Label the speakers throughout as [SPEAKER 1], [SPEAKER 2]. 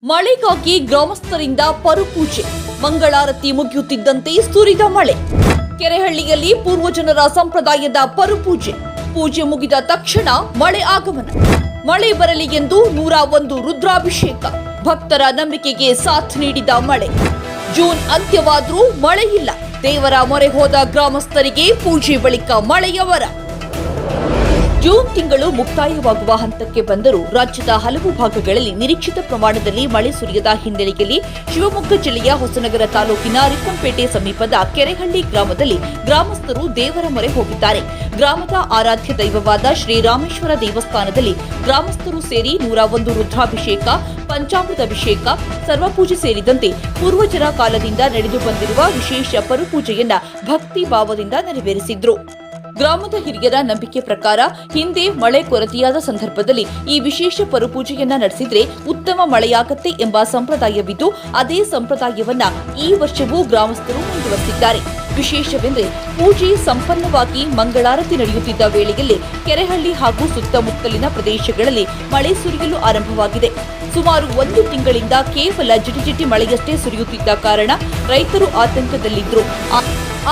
[SPEAKER 1] ಮಳೆಗಾಗಿ ಗ್ರಾಮಸ್ಥರಿಂದ ಪರುಪೂಜೆ. ಮಂಗಳಾರತಿ ಮುಗಿಯುತ್ತಿದ್ದಂತೆ ಸುರಿದ ಮಳೆ. ಕೆರೆಹಳ್ಳಿಯಲ್ಲಿ ಪೂರ್ವಜನರ ಸಂಪ್ರದಾಯದ ಪರುಪೂಜೆ. ಪೂಜೆ ಮುಗಿದ ತಕ್ಷಣ ಮಳೆ ಆಗಮನ. ಮಳೆ ಬರಲಿ ಎಂದು 101 ರುದ್ರಾಭಿಷೇಕ. ಭಕ್ತರ ನಂಬಿಕೆಗೆ ಸಾಥ್ ನೀಡಿದ ಮಳೆ. ಜೂನ್ ಅಂತ್ಯವಾದರೂ ಮಳೆ ಇಲ್ಲ. ದೇವರ ಮೊರೆ ಹೋದ ಗ್ರಾಮಸ್ಥರಿಗೆ ಪೂಜೆ ಬಳಿಕ ಮಳೆಯ ವರ. ಜೂನ್ ತಿಂಗಳು ಮುಕ್ತಾಯವಾಗುವ ಹಂತಕ್ಕೆ ಬಂದರೂ ರಾಜ್ಯದ ಹಲವು ಭಾಗಗಳಲ್ಲಿ ನಿರೀಕ್ಷಿತ ಪ್ರಮಾಣದಲ್ಲಿ ಮಳೆ ಸುರಿಯದ ಹಿನ್ನೆಲೆಯಲ್ಲಿ ಶಿವಮೊಗ್ಗ ಜಿಲ್ಲೆಯ ಹೊಸನಗರ ತಾಲೂಕಿನ ರಿಪ್ಪನ್ಪೇಟೆ ಸಮೀಪದ ಕೆರೆಹಳ್ಳಿ ಗ್ರಾಮದಲ್ಲಿ ಗ್ರಾಮಸ್ಥರು ದೇವರ ಮೊರೆ ಹೋಗಿದ್ದಾರೆ. ಗ್ರಾಮದ ಆರಾಧ್ಯ ದೈವವಾದ ಶ್ರೀರಾಮೇಶ್ವರ ದೇವಸ್ಥಾನದಲ್ಲಿ ಗ್ರಾಮಸ್ಥರು ಸೇರಿ 101 ರುದ್ರಾಭಿಷೇಕ, ಪಂಚಾಮೃತಾಭಿಷೇಕ, ಸರ್ವಪೂಜೆ ಸೇರಿದಂತೆ ಪೂರ್ವಜರ ಕಾಲದಿಂದ ನಡೆದು ಬಂದಿರುವ ವಿಶೇಷ ಪರುಪೂಜೆಯನ್ನ ಭಕ್ತಿ ಭಾವದಿಂದ ನೆರವೇರಿಸಿದ್ರು. ಗ್ರಾಮದ ಹಿರಿಯರ ನಂಬಿಕೆ ಪ್ರಕಾರ ಹಿಂದೆ ಮಳೆ ಕೊರತೆಯಾದ ಸಂದರ್ಭದಲ್ಲಿ ಈ ವಿಶೇಷ ಪರುಪೂಜೆಯನ್ನ ನಡೆಸಿದ್ರೆ ಉತ್ತಮ ಮಳೆಯಾಗತ್ತೆ ಎಂಬ ಸಂಪ್ರದಾಯವಿದ್ದು, ಅದೇ ಸಂಪ್ರದಾಯವನ್ನ ಈ ವರ್ಷವೂ ಗ್ರಾಮಸ್ಥರು ಮುಂದುವರೆಸಿದ್ದಾರೆ. ವಿಶೇಷವೆಂದರೆ ಪೂಜೆ ಸಂಪನ್ನವಾಗಿ ಮಂಗಳಾರತಿ ನಡೆಯುತ್ತಿದ್ದ ವೇಳೆಯಲ್ಲಿ ಕೆರೆಹಳ್ಳಿ ಹಾಗೂ ಸುತ್ತಮುತ್ತಲಿನ ಪ್ರದೇಶಗಳಲ್ಲಿ ಮಳೆ ಸುರಿಯಲು ಆರಂಭವಾಗಿದೆ. ಸುಮಾರು 1 ತಿಂಗಳಿಂದ ಕೇವಲ ಜಿಟಿಜಿಟಿ ಮಳೆಯಷ್ಟೇ ಸುರಿಯುತ್ತಿದ್ದ ಕಾರಣ ರೈತರು ಆತಂಕದಲ್ಲಿದ್ದರು.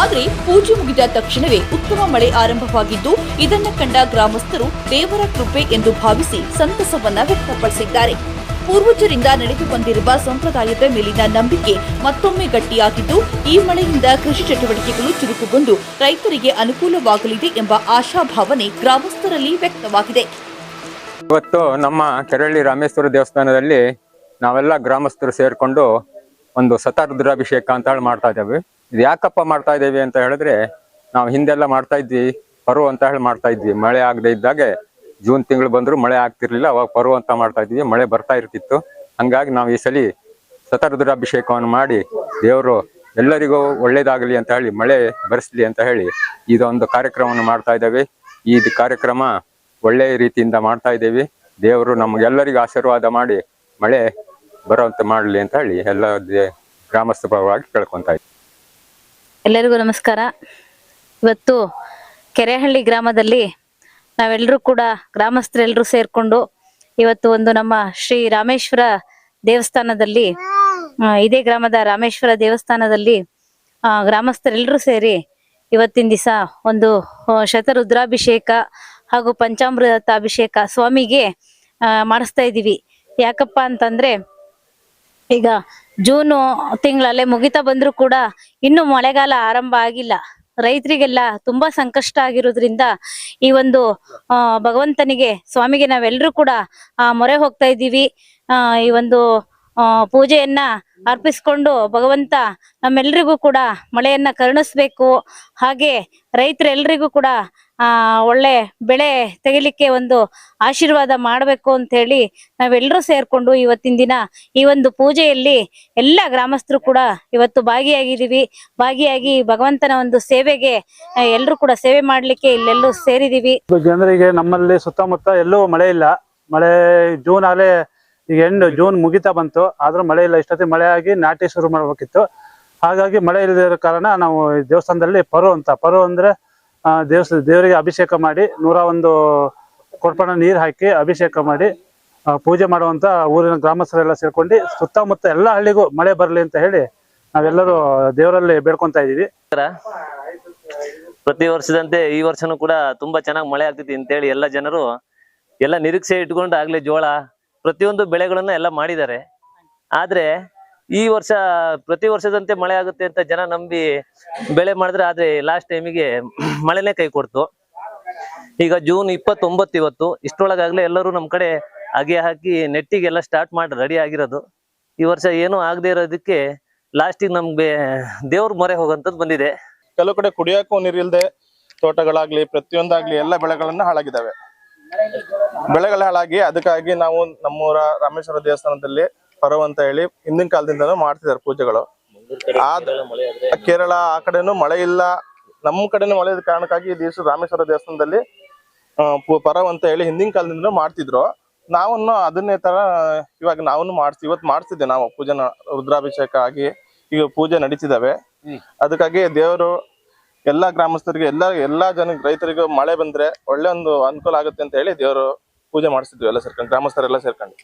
[SPEAKER 1] ಆದರೆ ಪೂಜೆ ಮುಗಿದ ತಕ್ಷಣವೇ ಉತ್ತಮ ಮಳೆ ಆರಂಭವಾಗಿದ್ದು, ಇದನ್ನು ಕಂಡ ಗ್ರಾಮಸ್ಥರು ದೇವರ ಕೃಪೆ ಎಂದು ಭಾವಿಸಿ ಸಂತಸವನ್ನ ವ್ಯಕ್ತಪಡಿಸಿದ್ದಾರೆ. ಪೂರ್ವಜರಿಂದ ನಡೆದು ಬಂದಿರುವ ಸಂಪ್ರದಾಯದ ಮೇಲಿನ ನಂಬಿಕೆ ಮತ್ತೊಮ್ಮೆ ಗಟ್ಟಿಯಾಗಿದ್ದು, ಈ ಮಳೆಯಿಂದ ಕೃಷಿ ಚಟುವಟಿಕೆಗಳು ಚುರುಕುಗೊಂಡು ರೈತರಿಗೆ ಅನುಕೂಲವಾಗಲಿದೆ ಎಂಬ ಆಶಾಭಾವನೆ ಗ್ರಾಮಸ್ಥರಲ್ಲಿ ವ್ಯಕ್ತವಾಗಿದೆ.
[SPEAKER 2] ಇವತ್ತು ನಮ್ಮ ಕೆರೆಹಳ್ಳಿ ರಾಮೇಶ್ವರ ದೇವಸ್ಥಾನದಲ್ಲಿ ನಾವೆಲ್ಲ ಗ್ರಾಮಸ್ಥರು ಸೇರ್ಕೊಂಡು ಒಂದು ರುದ್ರಾಭಿಷೇಕ ಅಂತ ಹೇಳಿ ಮಾಡ್ತಾ ಇದ್ದೇವೆ. ಇದು ಯಾಕಪ್ಪ ಮಾಡ್ತಾ ಇದ್ದೇವೆ ಅಂತ ಹೇಳಿದ್ರೆ, ನಾವು ಹಿಂದೆಲ್ಲ ಮಾಡ್ತಾ ಇದ್ವಿ ಪರು ಅಂತ ಹೇಳಿ ಮಾಡ್ತಾ ಇದ್ವಿ. ಮಳೆ ಆಗದೆ ಇದ್ದಾಗೆ ಜೂನ್ ತಿಂಗಳು ಬಂದ್ರು ಮಳೆ ಆಗ್ತಿರ್ಲಿಲ್ಲ, ಅವಾಗ ಪರು ಅಂತ ಮಾಡ್ತಾ ಇದ್ವಿ. ಮಳೆ ಬರ್ತಾ ಇರ್ತಿತ್ತು. ಹಂಗಾಗಿ ನಾವು ಈ ಸಲ ರುದ್ರಾಭಿಷೇಕವನ್ನು ಮಾಡಿ ದೇವರು ಎಲ್ಲರಿಗೂ ಒಳ್ಳೇದಾಗಲಿ ಅಂತ ಹೇಳಿ, ಮಳೆ ಬರೆಸಲಿ ಅಂತ ಹೇಳಿ ಇದೊಂದು ಕಾರ್ಯಕ್ರಮವನ್ನು ಮಾಡ್ತಾ ಇದ್ದೇವೆ. ಈ ಕಾರ್ಯಕ್ರಮ ಒಳ್ಳೆಯ ರೀತಿಯಿಂದ ಮಾಡ್ತಾ ಇದ್ದೇವೆ. ದೇವರು ನಮಗೆಲ್ಲರಿಗೂ ಆಶೀರ್ವಾದ ಮಾಡಿ ಮಳೆ ಬರುವಂತೆ ಮಾಡಲಿ ಅಂತ ಹೇಳಿ ಎಲ್ಲ ಗ್ರಾಮಸ್ಥ ಪರವಾಗಿ ಕೇಳ್ಕೊಂತ ಇದ್ದೀವಿ.
[SPEAKER 3] ಎಲ್ಲರಿಗೂ ನಮಸ್ಕಾರ. ಇವತ್ತು ಕೆರೆಹಳ್ಳಿ ಗ್ರಾಮದಲ್ಲಿ ನಾವೆಲ್ಲರೂ ಕೂಡ ಗ್ರಾಮಸ್ಥರೆಲ್ಲರೂ ಸೇರ್ಕೊಂಡು ಇವತ್ತು ಒಂದು ನಮ್ಮ ಶ್ರೀ ರಾಮೇಶ್ವರ ದೇವಸ್ಥಾನದಲ್ಲಿ, ಇದೇ ಗ್ರಾಮದ ರಾಮೇಶ್ವರ ದೇವಸ್ಥಾನದಲ್ಲಿ ಗ್ರಾಮಸ್ಥರೆಲ್ಲರೂ ಸೇರಿ ಇವತ್ತಿನ ದಿವಸ ಒಂದು ರುದ್ರಾಭಿಷೇಕ ಹಾಗೂ ಪಂಚಾಮೃತಾಭಿಷೇಕ ಸ್ವಾಮಿಗೆ ಮಾಡಿಸ್ತಾ ಇದ್ದೀವಿ. ಯಾಕಪ್ಪ ಅಂತಂದ್ರೆ, ಈಗ ಜೂನ್ ತಿಂಗಳಲ್ಲೇ ಮುಗಿತಾ ಬಂದ್ರು ಕೂಡ ಇನ್ನು ಮಳೆಗಾಲ ಆರಂಭ ಆಗಿಲ್ಲ. ರೈತರಿಗೆಲ್ಲ ತುಂಬಾ ಸಂಕಷ್ಟ ಆಗಿರೋದ್ರಿಂದ ಈ ಒಂದು ಭಗವಂತನಿಗೆ, ಸ್ವಾಮಿಗೆ ನಾವೆಲ್ಲರೂ ಕೂಡ ಮೊರೆ ಹೋಗ್ತಾ ಇದ್ದೀವಿ. ಈ ಒಂದು ಪೂಜೆಯನ್ನ ಅರ್ಪಿಸ್ಕೊಂಡು ಭಗವಂತ ನಮ್ಮೆಲ್ರಿಗೂ ಕೂಡ ಮಳೆಯನ್ನ ಕರುಣಿಸ್ಬೇಕು, ಹಾಗೆ ರೈತರೆಲ್ಲರಿಗೂ ಕೂಡ ಒಳ್ಳೆ ಬೆಳೆ ತೆಗಿಲಿಕ್ಕೆ ಒಂದು ಆಶೀರ್ವಾದ ಮಾಡಬೇಕು ಅಂತ ಹೇಳಿ ನಾವೆಲ್ಲರೂ ಸೇರ್ಕೊಂಡು ಇವತ್ತಿನ ದಿನ ಈ ಒಂದು ಪೂಜೆಯಲ್ಲಿ ಎಲ್ಲ ಗ್ರಾಮಸ್ಥರು ಕೂಡ ಇವತ್ತು ಭಾಗಿಯಾಗಿ ಭಗವಂತನ ಒಂದು ಸೇವೆಗೆ ಎಲ್ಲರೂ ಕೂಡ ಸೇವೆ ಮಾಡ್ಲಿಕ್ಕೆ ಇಲ್ಲೆಲ್ಲೂ ಸೇರಿದೀವಿ.
[SPEAKER 4] ಜನರಿಗೆ ನಮ್ಮಲ್ಲಿ ಸುತ್ತಮುತ್ತ ಎಲ್ಲೂ ಮಳೆ ಇಲ್ಲ. ಮಳೆ ಜೂನ್ ಆಗಲೇ ಈಗ ಜೂನ್ ಮುಗಿತಾ ಬಂತು, ಆದ್ರೂ ಮಳೆ ಇಲ್ಲ. ಇಷ್ಟೊತ್ತಿಗೆ ಮಳೆ ಆಗಿ ನಾಟಿ ಶುರು ಮಾಡ್ಬೇಕಿತ್ತು. ಹಾಗಾಗಿ ಮಳೆ ಇಲ್ಲದಿರೋ ಕಾರಣ ನಾವು ದೇವಸ್ಥಾನದಲ್ಲಿ ಪರು ಅಂದ್ರೆ ದೇವರಿಗೆ ಅಭಿಷೇಕ ಮಾಡಿ 101 ಕೊಡ್ಪಣ ನೀರು ಹಾಕಿ ಅಭಿಷೇಕ ಮಾಡಿ ಪೂಜೆ ಮಾಡುವಂತ ಊರಿನ ಗ್ರಾಮಸ್ಥರೆಲ್ಲ ಸೇರ್ಕೊಂಡು ಸುತ್ತಮುತ್ತ ಎಲ್ಲ ಹಳ್ಳಿಗೂ ಮಳೆ ಬರಲಿ ಅಂತ ಹೇಳಿ ನಾವೆಲ್ಲರೂ ದೇವರಲ್ಲಿ ಬೇಡ್ಕೊಂತ ಇದೀವಿ.
[SPEAKER 5] ಪ್ರತಿ ವರ್ಷದಂತೆ ಈ ವರ್ಷನೂ ಕೂಡ ತುಂಬಾ ಚೆನ್ನಾಗಿ ಮಳೆ ಆಗ್ತೈತಿ ಅಂತೇಳಿ ಎಲ್ಲ ಜನರು ಎಲ್ಲ ನಿರೀಕ್ಷೆ ಇಟ್ಕೊಂಡು ಆಗ್ಲೇ ಜೋಳ ಪ್ರತಿಯೊಂದು ಬೆಳೆಗಳನ್ನ ಎಲ್ಲ ಮಾಡಿದ್ದಾರೆ. ಆದ್ರೆ ಈ ವರ್ಷ ಪ್ರತಿ ವರ್ಷದಂತೆ ಮಳೆ ಆಗುತ್ತೆ ಅಂತ ಜನ ನಂಬಿ ಬೆಳೆ ಮಾಡಿದ್ರೆ, ಆದ್ರೆ ಲಾಸ್ಟ್ ಟೈಮಿಗೆ ಮಳೆನೇ ಕೈ ಕೊಡ್ತು. ಈಗ ಜೂನ್ 29 ಇವತ್ತು. ಇಷ್ಟೊಳಗಾಗ್ಲೇ ಎಲ್ಲರೂ ನಮ್ ಕಡೆ ಅಗೆ ಹಾಕಿ ನೆಟ್ಟಿಗೆಲ್ಲ ಸ್ಟಾರ್ಟ್ ಮಾಡಿ ರೆಡಿ ಆಗಿರೋದು. ಈ ವರ್ಷ ಏನೂ ಆಗದೆ ಇರೋದಕ್ಕೆ ಲಾಸ್ಟಿಗೆ ನಮ್ಗೆ ದೇವ್ರ ಮೊರೆ ಹೋಗಂತದ್ದು ಬಂದಿದೆ.
[SPEAKER 6] ಕೆಲವು ಕಡೆ ಕುಡಿಯೋಕ್ಕೂ ನೀರಿಲ್ದೆ ತೋಟಗಳಾಗ್ಲಿ ಪ್ರತಿಯೊಂದಾಗ್ಲಿ ಎಲ್ಲ ಬೆಳೆಗಳನ್ನ ಹಾಳಾಗಿದ್ದಾವೆ. ಬೆಳೆಗಳ ಹಾಳಾಗಿ ಅದಕ್ಕಾಗಿ ನಾವು ನಮ್ಮೂರ ರಾಮೇಶ್ವರ ದೇವಸ್ಥಾನದಲ್ಲಿ ಪರು ಅಂತ ಹೇಳಿ ಹಿಂದಿನ ಕಾಲದಿಂದನೂ ಮಾಡ್ತಿದ್ದಾರೆ ಪೂಜೆಗಳು. ಕೇರಳ ಆ ಕಡೆನೂ ಮಳೆ ಇಲ್ಲ, ನಮ್ಮ ಕಡೆನೂ ಮಳೆ ಇದ್ದ ಕಾರಣಕ್ಕಾಗಿ ಈ ದಿವಸ ರಾಮೇಶ್ವರ ದೇವಸ್ಥಾನದಲ್ಲಿ ಪರು ಅಂತ ಹೇಳಿ ಹಿಂದಿನ ಕಾಲದಿಂದನೂ ಮಾಡ್ತಿದ್ರು. ನಾವು ಅದನ್ನೇ ತರ ಇವಾಗ ನಾವು ಇವತ್ತು ಮಾಡ್ತಿದ್ದೆ. ನಾವು ಪೂಜೆನ ರುದ್ರಾಭಿಷೇಕ ಆಗಿ ಈಗ ಪೂಜೆ ನಡೀತಿದ್ದಾವೆ. ಅದಕ್ಕಾಗಿ ದೇವರು ಎಲ್ಲಾ ಗ್ರಾಮಸ್ಥರಿಗೆ ಎಲ್ಲಾ ರೈತರಿಗೂ ಮಳೆ ಬಂದ್ರೆ ಒಳ್ಳೆ ಒಂದು ಅನುಕೂಲ ಆಗುತ್ತೆ ಅಂತ ಹೇಳಿ ದೇವರು ಪೂಜೆ ಮಾಡಿಸಿದ್ವಿ ಎಲ್ಲ ಸೇರ್ಕೊಂಡು, ಗ್ರಾಮಸ್ಥರೆಲ್ಲ ಸೇರ್ಕೊಂಡು.